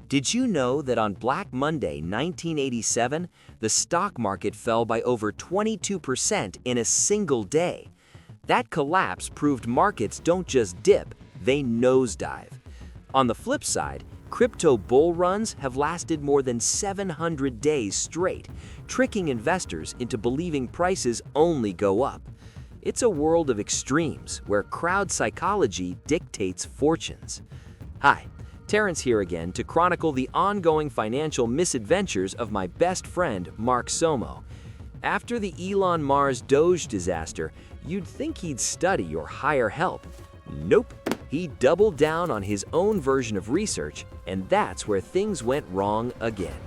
Did you know that on Black Monday 1987, the stock market fell by over 22% in a single day? That collapse proved markets don't just dip, they nosedive. On the flip side, crypto bull runs have lasted more than 700 days straight, tricking investors into believing prices only go up. It's a world of extremes where crowd psychology dictates fortunes. Hi, Terrence here again to chronicle the ongoing financial misadventures of my best friend, Mark Somo. After the Elon Musk Doge disaster, you'd think he'd study or hire help. Nope, he doubled down on his own version of research, and that's where things went wrong again.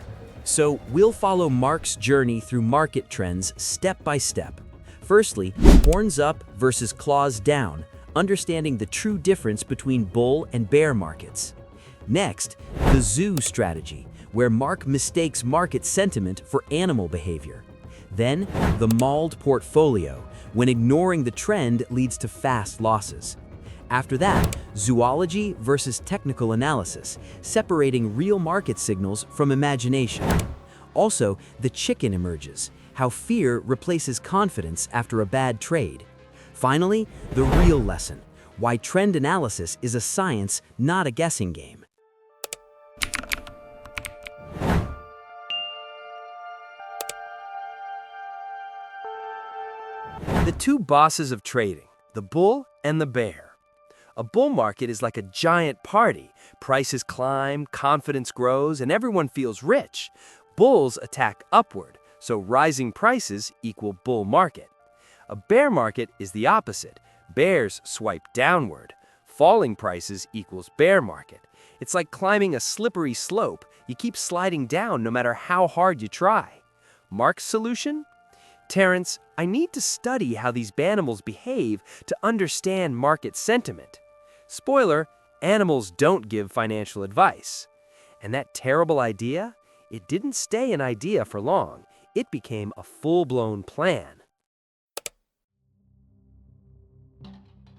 So we'll follow Mark's journey through market trends step by step. Firstly, horns up versus claws down, understanding the true difference between bull and bear markets. Next, the zoo strategy, where Mark mistakes market sentiment for animal behavior. Then, the mauled portfolio, when ignoring the trend leads to fast losses. After that, zoology versus technical analysis, separating real market signals from imagination. Also, the chicken emerges, how fear replaces confidence after a bad trade. Finally, the real lesson, why trend analysis is a science, not a guessing game. The two bosses of trading, the bull and the bear. A bull market is like a giant party. Prices climb, confidence grows, and everyone feels rich. Bulls attack upward, so rising prices equal bull market. A bear market is the opposite. Bears swipe downward. Falling prices equals bear market. It's like climbing a slippery slope. You keep sliding down no matter how hard you try. Mark's solution? Terrence, I need to study how these animals behave to understand market sentiment. Spoiler, animals don't give financial advice. And that terrible idea? It didn't stay an idea for long. It became a full-blown plan.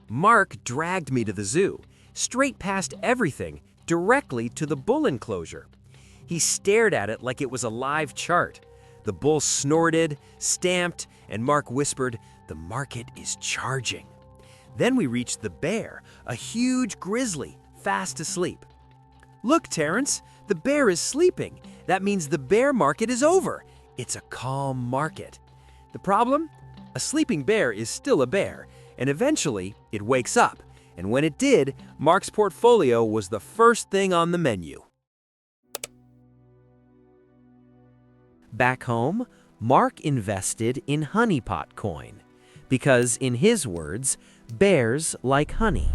Mark dragged me to the zoo, straight past everything, directly to the bull enclosure. He stared at it like it was a live chart. The bull snorted, stamped, and Mark whispered, "The market is charging." Then we reached the bear, a huge grizzly, fast asleep. "Look, Terrence, the bear is sleeping. That means the bear market is over. It's a calm market." The problem? A sleeping bear is still a bear, and eventually it wakes up. And when it did, Mark's portfolio was the first thing on the menu. Back home, Mark invested in honeypot coin, because in his words, bears like honey.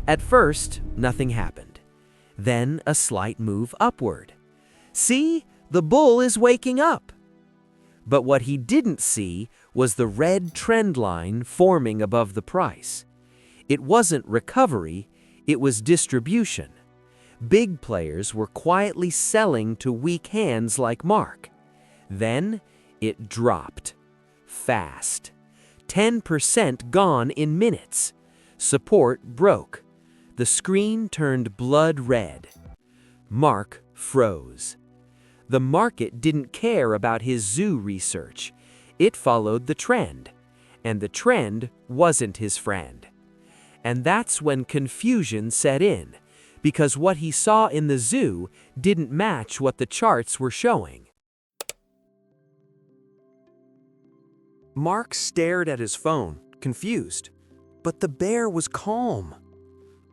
At first, nothing happened. Then a slight move upward. See, the bull is waking up. But what he didn't see was the red trend line forming above the price. It wasn't recovery, it was distribution. Big players were quietly selling to weak hands like Mark. Then it dropped. Fast. 10% gone in minutes. Support broke. The screen turned blood red. Mark froze. The market didn't care about his zoo research. It followed the trend. And the trend wasn't his friend. And that's when confusion set in, because what he saw in the zoo didn't match what the charts were showing. Mark stared at his phone, confused. But the bear was calm.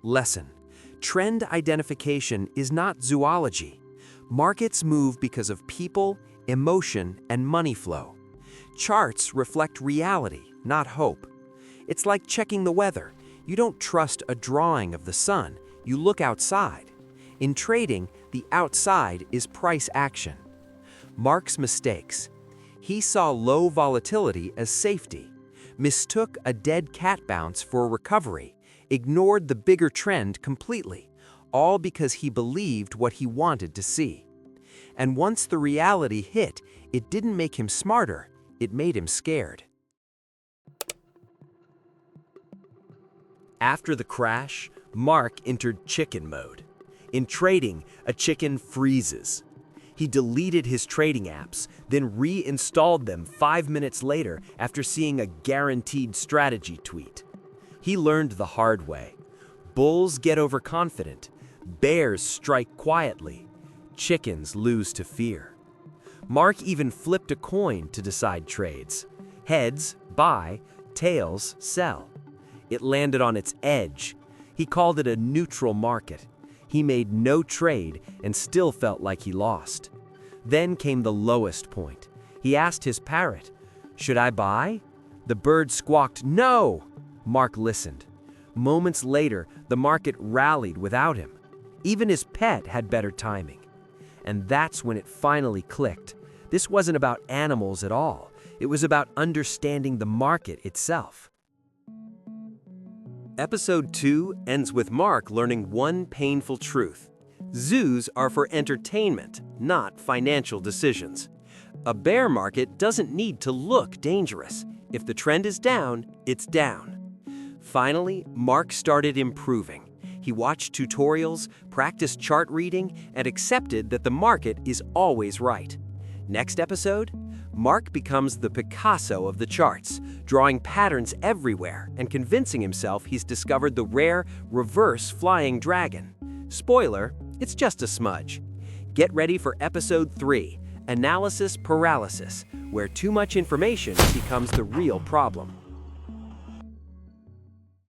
Lesson: trend identification is not zoology. Markets move because of people, emotion, and money flow. Charts reflect reality, not hope. It's like checking the weather. You don't trust a drawing of the sun, you look outside. In trading, the outside is price action. Mark's mistakes. He saw low volatility as safety, mistook a dead cat bounce for recovery, ignored the bigger trend completely, all because he believed what he wanted to see. And once the reality hit, it didn't make him smarter, it made him scared. After the crash, Mark entered chicken mode. In trading, a chicken freezes. He deleted his trading apps, then reinstalled them 5 minutes later after seeing a guaranteed strategy tweet. He learned the hard way. Bulls get overconfident. Bears strike quietly. Chickens lose to fear. Mark even flipped a coin to decide trades. Heads, buy; tails, sell. It landed on its edge. He called it a neutral market. He made no trade and still felt like he lost. Then came the lowest point. He asked his parrot, "Should I buy?" The bird squawked, "No!" Mark listened. Moments later, the market rallied without him. Even his pet had better timing. And that's when it finally clicked. This wasn't about animals at all. It was about understanding the market itself. Episode 2 ends with Mark learning one painful truth. Zoos are for entertainment, not financial decisions. A bear market doesn't need to look dangerous. If the trend is down, it's down. Finally, Mark started improving. He watched tutorials, practiced chart reading, and accepted that the market is always right. Next episode, Mark becomes the Picasso of the charts, drawing patterns everywhere and convincing himself he's discovered the rare reverse flying dragon. Spoiler, it's just a smudge. Get ready for episode 3, Analysis Paralysis, where too much information becomes the real problem.